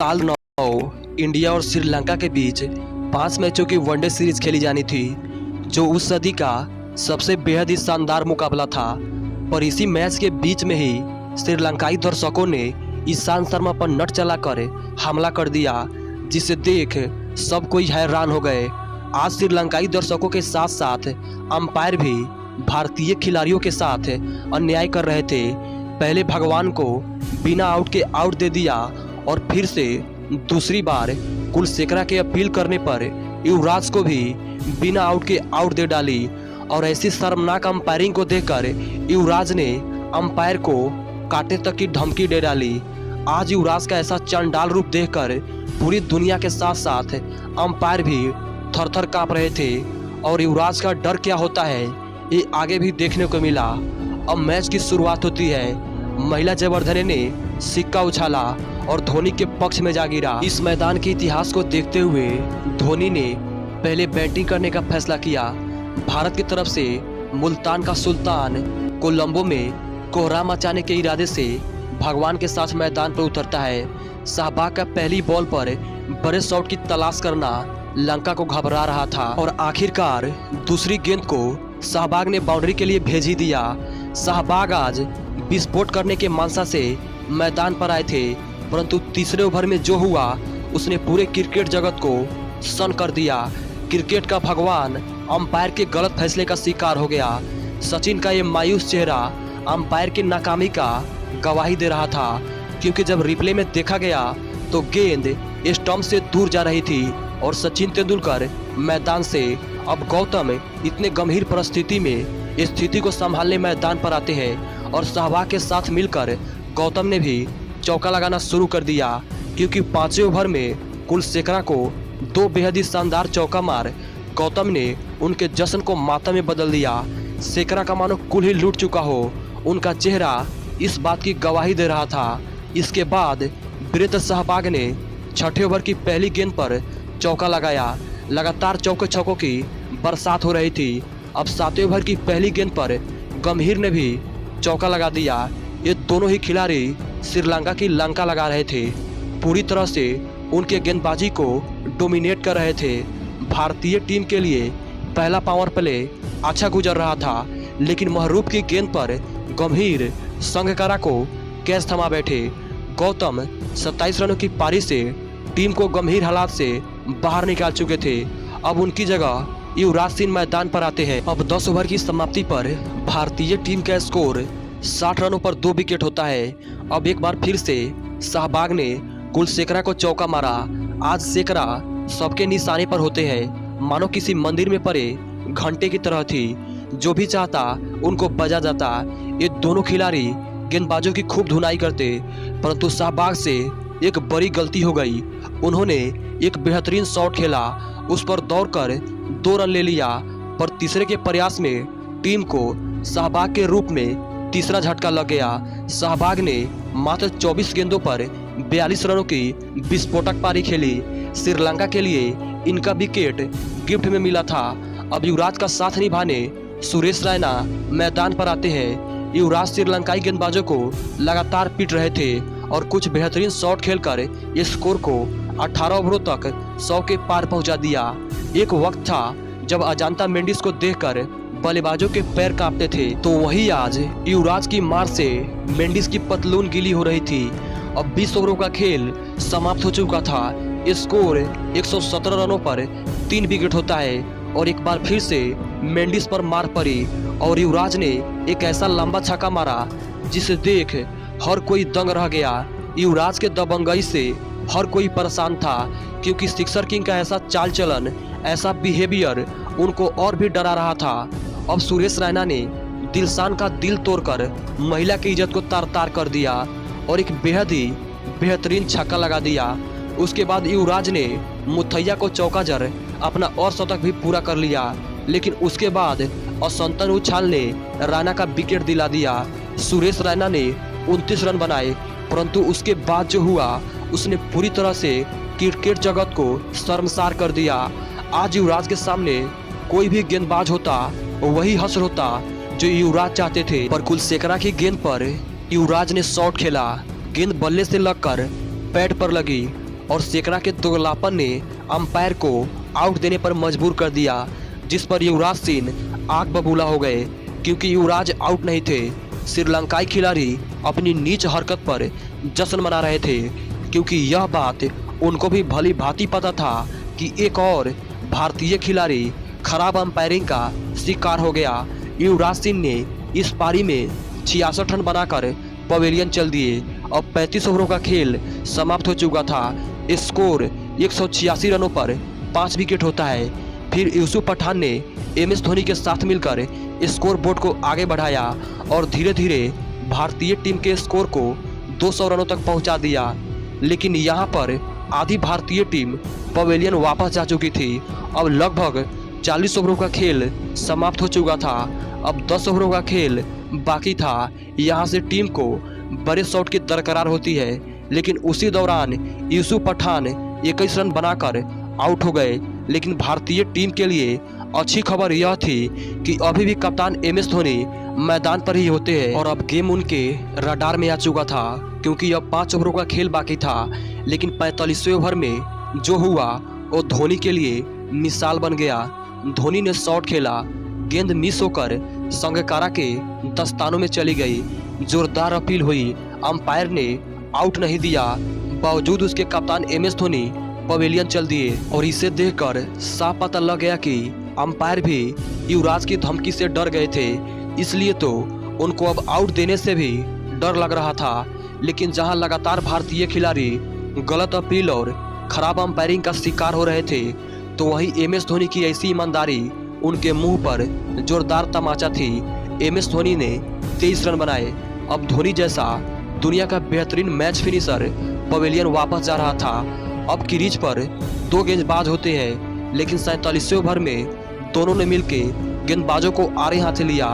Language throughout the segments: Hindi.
साल 9 इंडिया और श्रीलंका के बीच 5 मैचों की वनडे सीरीज खेली जानी थी, जो उस सदी का सबसे बेहद ही शानदार मुकाबला था। पर इसी मैच के बीच में ही श्रीलंकाई दर्शकों ने ईशांत शर्मा पर नट चलाकर हमला कर दिया, जिसे देख सब कोई हैरान हो गए। आज श्रीलंकाई दर्शकों के साथ साथ अंपायर भी भारतीय खिलाड़ियों के साथ अन्याय कर रहे थे। पहले भगवान को बिना आउट के आउट दे दिया और फिर से दूसरी बार कुलशेखरा के अपील करने पर युवराज को भी बिना आउट के आउट दे डाली। और ऐसी शर्मनाक अंपायरिंग को देखकर युवराज ने अंपायर को काटे तक की धमकी दे डाली। आज युवराज का ऐसा चंडाल रूप देखकर पूरी दुनिया के साथ साथ अंपायर भी थर-थर कांप रहे थे। और युवराज का डर क्या होता है ये आगे भी देखने को मिला। अब मैच की शुरुआत होती है। महिला जयवर्धने ने सिक्का उछाला और धोनी के पक्ष में जा गिरा। इस मैदान के इतिहास को देखते हुए धोनी ने पहले बैटिंग करने का फैसला किया। भारत की तरफ से मुल्तान का सुल्तान कोलंबो में कोहराम मचाने के इरादे से भगवान के साथ मैदान पर उतरता है। शाहबाग का पहली बॉल पर बड़े शॉट की तलाश करना लंका को घबरा रहा था और आखिरकार दूसरी गेंद को शाहबाग ने बाउंड्री के लिए भेज ही दिया। शाहबाग आज विस्फोट करने के मानसा से मैदान पर आए थे, परंतु तीसरे ओवर में जो हुआ उसने पूरे क्रिकेट जगत को सन्न कर दिया। क्रिकेट का भगवान अंपायर के गलत फैसले का शिकार हो गया। सचिन का ये मायूस चेहरा अंपायर की नाकामी का गवाही दे रहा था, क्योंकि जब रिप्ले में देखा गया तो गेंद स्टंप से दूर जा रही थी और सचिन तेंदुलकर मैदान से। अब गौतम इतने गंभीर परिस्थिति में स्थिति को संभालने मैदान पर आते हैं और सहवाग के साथ मिलकर गौतम ने भी चौका लगाना शुरू कर दिया, क्योंकि 5वें ओवर में कुलशेखरा को 2 बेहद ही शानदार चौका मार गौतम ने उनके जश्न को मातम में बदल दिया। शेखरा का मानो कुल ही लूट चुका हो, उनका चेहरा इस बात की गवाही दे रहा था। इसके बाद वीरेंद्र सहवाग ने 6ठे ओवर की पहली गेंद पर चौका लगाया। लगातार चौके छक्कों की बरसात हो रही थी। अब 7वें ओवर की पहली गेंद पर गंभीर ने भी चौका लगा दिया। ये दोनों ही खिलाड़ी श्रीलंका की लंका लगा रहे थे, पूरी तरह से उनके गेंदबाजी को डोमिनेट कर रहे थे। भारतीय टीम के लिए पहला पावर प्ले अच्छा गुजर रहा था, लेकिन महरूफ की गेंद पर गंभीर संगकारा को कैच थमा बैठे। गौतम 27 रनों की पारी से टीम को गंभीर हालात से बाहर निकाल चुके थे। अब उनकी जगह युवराज सिंह मैदान पर आते हैं। अब 10 ओवर की समाप्ति पर भारतीय टीम का स्कोर 60 रनों पर 2 विकेट होता है। अब एक बार फिर से शाहबाग ने कुलशेखरा को चौका मारा। आज शेखरा सबके निशाने पर होते हैं, मानो किसी मंदिर में पड़े घंटे की तरह थी। जो भी चाहता उनको बजा जाता। ये दोनों खिलाड़ी गेंदबाजों की खूब धुनाई करते, परंतु शाहबाग से एक बड़ी गलती हो गई। उन्होंने एक बेहतरीन शॉट खेला, उस पर दौड़कर 2 रन ले लिया, पर तीसरे के प्रयास में टीम को शाहबाग के रूप में तीसरा झटका लग गया। शाहबाग ने मात्र 24 गेंदों पर 42 रनों की विस्फोटक पारी खेली। श्रीलंका के लिए इनका विकेट गिफ्ट में मिला था। अब युवराज का साथ निभाने सुरेश रैना मैदान पर आते हैं। युवराज श्रीलंकाई गेंदबाजों को लगातार पीट रहे थे और कुछ बेहतरीन शॉट खेलकर इस स्कोर को 18 ओवरों तक 100 के पार पहुंचा दिया। एक वक्त था जब अजांता मेंडिस को देखकर बल्लेबाजों के पैर कांपते थे, तो वही आज युवराज की मार से मेंडिस की पतलून गीली हो रही थी। अब 20 ओवरों का खेल समाप्त हो चुका था। स्कोर 117 रनों पर 3 विकेट होता है और एक बार फिर से मेंडिस पर मार पड़ी और युवराज ने एक ऐसा लंबा छक्का मारा जिसे देख हर कोई दंग रह गया। युवराज के दबंगई से हर कोई परेशान था, क्योंकि सिक्सर किंग का ऐसा चाल चलन, ऐसा बिहेवियर उनको और भी डरा रहा था। अब सुरेश रैना ने दिलशान का दिल तोड़कर महिला की इज्जत को तार तार कर दिया और एक बेहद ही बेहतरीन छक्का लगा दिया। उसके बाद युवराज ने मुथैया को चौका जड़ अपना और शतक भी पूरा कर लिया, लेकिन उसके बाद असंतन उछाल ने रैना का विकेट दिला दिया। सुरेश रैना ने 29 रन बनाए, परंतु उसके बाद जो हुआ उसने पूरी तरह से क्रिकेट जगत को शर्मसार कर दिया। आज युवराज के सामने कोई भी गेंदबाज होता वही हश्र होता जो युवराज चाहते थे, पर कुलशेखरा की गेंद पर युवराज ने शॉट खेला। गेंद बल्ले से लगकर पैड पर लगी और शेखरा के दोगलापन ने अंपायर को आउट देने पर मजबूर कर दिया, जिस पर युवराज सिंह आग बबूला हो गए क्योंकि युवराज आउट नहीं थे। श्रीलंकाई खिलाड़ी अपनी नीच हरकत पर जश्न मना रहे थे क्योंकि यह बात उनको भी भली भांति पता था कि एक और भारतीय खिलाड़ी खराब अंपायरिंग का शिकार हो गया। युवराज सिंह ने इस पारी में 66 रन बनाकर पवेलियन चल दिए। अब 35 ओवरों का खेल समाप्त हो चुका था। स्कोर 186 रनों पर 5 विकेट होता है। फिर यूसुफ पठान ने MS धोनी के साथ मिलकर स्कोर बोर्ड को आगे बढ़ाया और धीरे धीरे भारतीय टीम के स्कोर को 200 रनों तक पहुंचा दिया। लेकिन यहां पर आधी भारतीय टीम पवेलियन वापस जा चुकी थी। अब लगभग 40 ओवरों का खेल समाप्त हो चुका था। अब 10 ओवरों का खेल बाकी था। यहां से टीम को बड़े शॉट की दरकार होती है, लेकिन उसी दौरान यूसुफ पठान 21 रन बनाकर आउट हो गए। लेकिन भारतीय टीम के लिए अच्छी खबर यह थी कि अभी भी कप्तान MS धोनी मैदान पर ही होते हैं और अब गेम उनके रडार में आ चुका था क्योंकि अब 5 ओवरों का खेल बाकी था। लेकिन 45वें ओवर में जो हुआ वो धोनी के लिए मिसाल बन गया। धोनी ने शॉट खेला, गेंद मिस होकर संगकारा के दस्तानों में चली गई। जोरदार अपील हुई, अंपायर ने आउट नहीं दिया, बावजूद उसके कप्तान MS धोनी पवेलियन चल दिए। और इसे देखकर साफ पता लग गया कि अंपायर भी युवराज की धमकी से डर गए थे, इसलिए तो उनको अब आउट देने से भी डर लग रहा था। लेकिन जहां लगातार भारतीय खिलाड़ी गलत अपील और खराब अंपायरिंग का शिकार हो रहे थे, तो वहीं MS धोनी की ऐसी ईमानदारी उनके मुंह पर जोरदार तमाचा थी। MS धोनी ने 23 रन बनाए। अब धोनी जैसा दुनिया का बेहतरीन मैच फिनिशर पवेलियन वापस जा रहा था। अब क्रीज पर 2 गेंदबाज होते हैं, लेकिन 47वें ओवर में दोनों ने मिलकर गेंदबाजों को आड़े हाथ लिया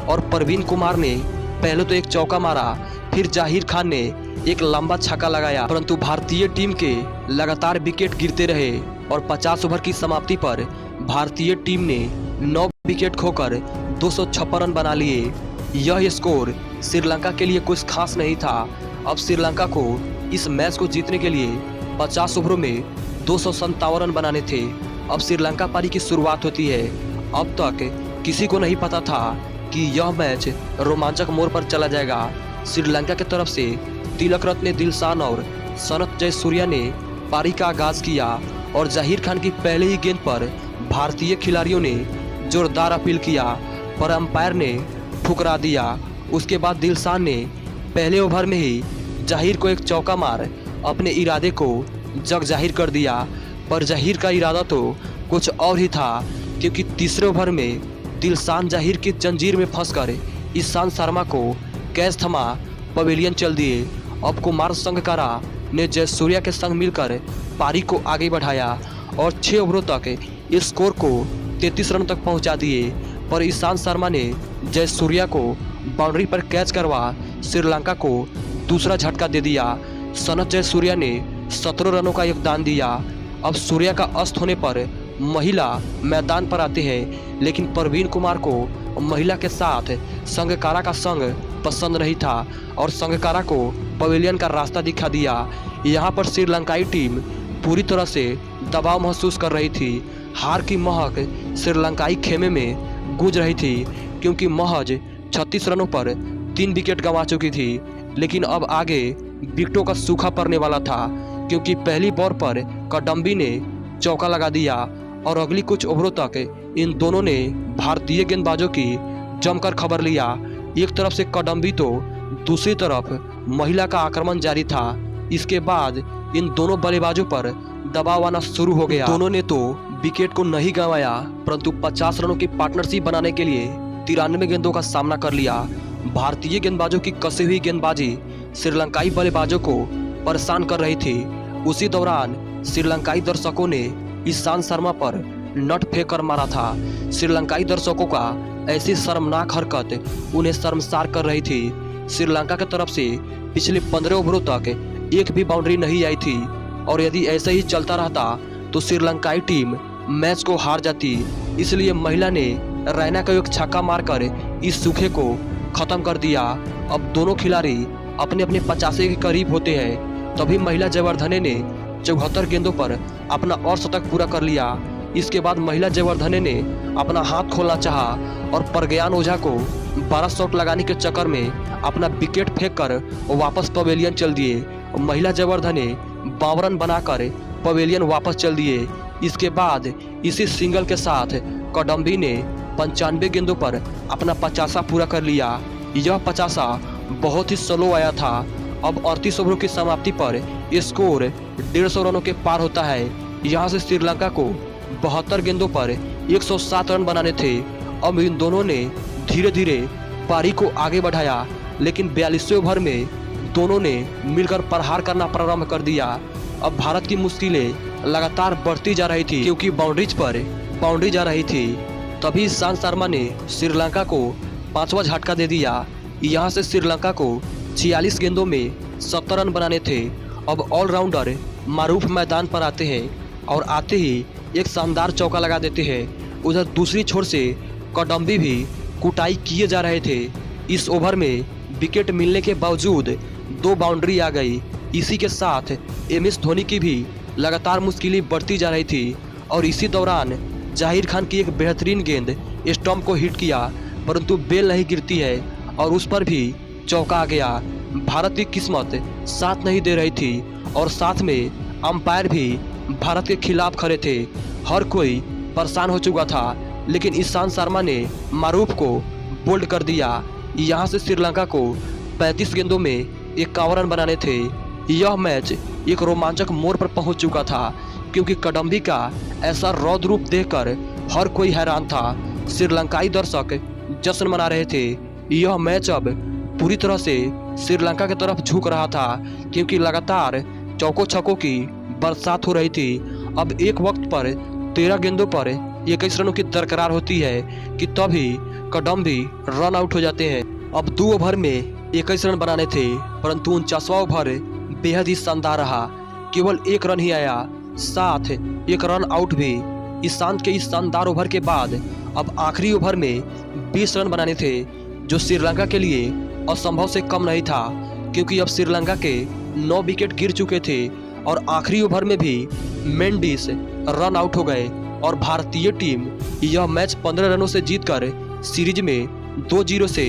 और परवीन कुमार ने पहले तो एक चौका मारा, फिर जाहिर खान ने एक लंबा छक्का लगाया। परंतु भारतीय टीम के लगातार विकेट गिरते रहे और 50 ओवर की समाप्ति पर भारतीय टीम ने 9 विकेट खोकर 256 रन बना लिए। यह स्कोर श्रीलंका के लिए कुछ खास नहीं था। अब श्रीलंका को इस मैच को जीतने के लिए 50 ओवरों में 257 रन बनाने थे। अब श्रीलंका पारी की शुरुआत होती है। अब तक किसी को नहीं पता था कि यह मैच रोमांचक मोड़ पर चला जाएगा। श्रीलंका की तरफ से तिलक रत्ने दिलशान और सनत जयसूर्या ने पारी का आगाज किया और जाहिर खान की पहले ही गेंद पर भारतीय खिलाड़ियों ने जोरदार अपील किया, पर अंपायर ने ठुकरा दिया। उसके बाद दिलशान ने पहले ओवर में ही जाहिर को एक चौका मार अपने इरादे को जग जाहिर कर दिया। पर जाहिर का इरादा तो कुछ और ही था, क्योंकि तीसरे ओवर में दिलशान जाहिर की जंजीर में फंसकर ईशांत शर्मा को कैच थमा पवेलियन चल दिए। अब कुमार संगकारा ने जयसूर्या के संग मिलकर पारी को आगे बढ़ाया और 6 ओवरों तक इस स्कोर को 33 रन तक पहुंचा दिए। पर ईशांत शर्मा ने जयसूर्या को बाउंड्री पर कैच करवा श्रीलंका को दूसरा झटका दे दिया। सनत जयसूर्या ने 17 रनों का योगदान दिया। अब सूर्या का अस्त होने पर महिला मैदान पर आते हैं, लेकिन परवीन कुमार को महिला के साथ संगकारा का संग पसंद नहीं था और संगकारा को पवेलियन का रास्ता दिखा दिया। यहाँ पर श्रीलंकाई टीम पूरी तरह से दबाव महसूस कर रही थी। हार की महक श्रीलंकाई खेमे में गूंज रही थी, क्योंकि महज 36 रनों पर 3 विकेट गंवा चुकी थी। लेकिन अब आगे विकेटों का सूखा पड़ने वाला था, क्योंकि पहली बॉल पर कडम्बी ने चौका लगा दिया और अगली कुछ ओवरों तक इन दोनों ने भारतीय गेंदबाजों की जमकर खबर लिया। एक तरफ से कडम्बी तो दूसरी तरफ महिला का आक्रमण जारी था। इसके बाद इन दोनों बल्लेबाजों पर दबाव आना शुरू हो गया। दोनों ने तो विकेट को नहीं गंवाया, परंतु 50 रनों की पार्टनरशिप बनाने के लिए 93 गेंदों का सामना कर लिया। भारतीय गेंदबाजों की कसी हुई गेंदबाजी श्रीलंकाई बल्लेबाजों को परेशान कर रही थी। उसी दौरान श्रीलंकाई दर्शकों ने ईशांत शर्मा पर नट फेंक कर मारा था। श्रीलंकाई दर्शकों का ऐसी शर्मनाक हरकत उन्हें शर्मसार कर रही थी। श्रीलंका की तरफ से पिछले 15 ओवरों तक एक भी बाउंड्री नहीं आई थी और यदि ऐसे ही चलता रहता तो श्रीलंकाई टीम मैच को हार जाती। इसलिए महिला ने रैना का एक छक्का मारकर इस सूखे को खत्म कर दिया। अब दोनों खिलाड़ी अपने अपने 85 के करीब होते हैं। तभी महिला जयवर्धने ने 74 गेंदों पर अपना अर्धशतक पूरा कर लिया। इसके बाद महिला जयवर्धने ने अपना हाथ खोलना चाहा और प्रज्ञान ओझा को 12 शॉट लगाने के चक्कर में अपना विकेट फेंक कर वापस पवेलियन चल दिए। महिला जयवर्धने 52 रन बनाकर पवेलियन वापस चल दिए। इसके बाद इसी सिंगल के साथ कदम्बी ने 95 गेंदों पर अपना 50 पूरा कर लिया। यह 50 बहुत ही स्लो आया था। अब 38 ओवरों की समाप्ति पर स्कोर 150 रनों के पार होता है। यहाँ से श्रीलंका को 72 गेंदों पर 107 रन बनाने थे। अब इन दोनों ने धीरे धीरे पारी को आगे बढ़ाया, लेकिन 42वें ओवर में दोनों ने मिलकर प्रहार करना प्रारंभ कर दिया। अब भारत की मुश्किलें लगातार बढ़ती जा रही थी, क्योंकि बाउंड्रीज पर बाउंड्री जा रही थी। तभी ईशांत शर्मा ने श्रीलंका को 5वां झटका दे दिया। यहाँ से श्रीलंका को 46 गेंदों में 70 रन बनाने थे। अब ऑलराउंडर मारूफ मैदान पर आते हैं और आते ही एक शानदार चौका लगा देते हैं। उधर दूसरी छोर से कदम्बी भी कुटाई किए जा रहे थे। इस ओवर में विकेट मिलने के बावजूद 2 बाउंड्री आ गई। इसी के साथ MS धोनी की भी लगातार मुश्किलें बढ़ती जा रही थी और इसी दौरान जाहिर खान की एक बेहतरीन गेंद स्टंप को हिट किया, परंतु बेल नहीं गिरती है और उस पर भी चौका आ गया। भारत की किस्मत साथ नहीं दे रही थी और साथ में अंपायर भी भारत के खिलाफ खड़े थे। हर कोई परेशान हो चुका था, लेकिन ईशांत शर्मा ने मारूफ को बोल्ड कर दिया। यहाँ से श्रीलंका को 35 गेंदों में 51 रन बनाने थे। यह मैच एक रोमांचक मोड़ पर पहुंच चुका था, क्योंकि कदम्बी का ऐसा रौद्र रूप देखकर हर कोई हैरान था। श्रीलंकाई दर्शक जश्न मना रहे थे। यह मैच अब पूरी तरह से श्रीलंका की तरफ झुक रहा था, क्योंकि लगातार चौकों छक्कों की बरसात हो रही थी। अब एक वक्त पर 13 गेंदों पर 21 रनों की दरकरार होती है कि तभी कदम्बी रन आउट हो जाते हैं। अब 2 ओवर में 21 रन बनाने थे, परंतु 49वां ओवर बेहद ही शानदार रहा। केवल 1 रन ही आया, साथ 1 रन आउट भी। ईशांत के इस शानदार ओवर के बाद अब आखिरी ओवर में 20 रन बनाने थे, जो श्रीलंका के लिए असंभव से कम नहीं था, क्योंकि अब श्रीलंका के 9 विकेट गिर चुके थे और आखिरी ओवर में भी मेंडिस रन आउट हो गए और भारतीय टीम यह मैच 15 रनों से जीतकर सीरीज में 2-0 से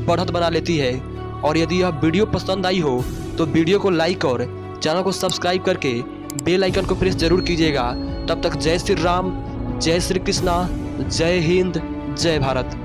बढ़त बना लेती है। और यदि यह वीडियो पसंद आई हो तो वीडियो को लाइक और चैनल को सब्सक्राइब करके बेल आइकन को प्रेस जरूर कीजिएगा। तब तक जय श्री राम, जय श्री कृष्णा, जय हिंद, जय भारत।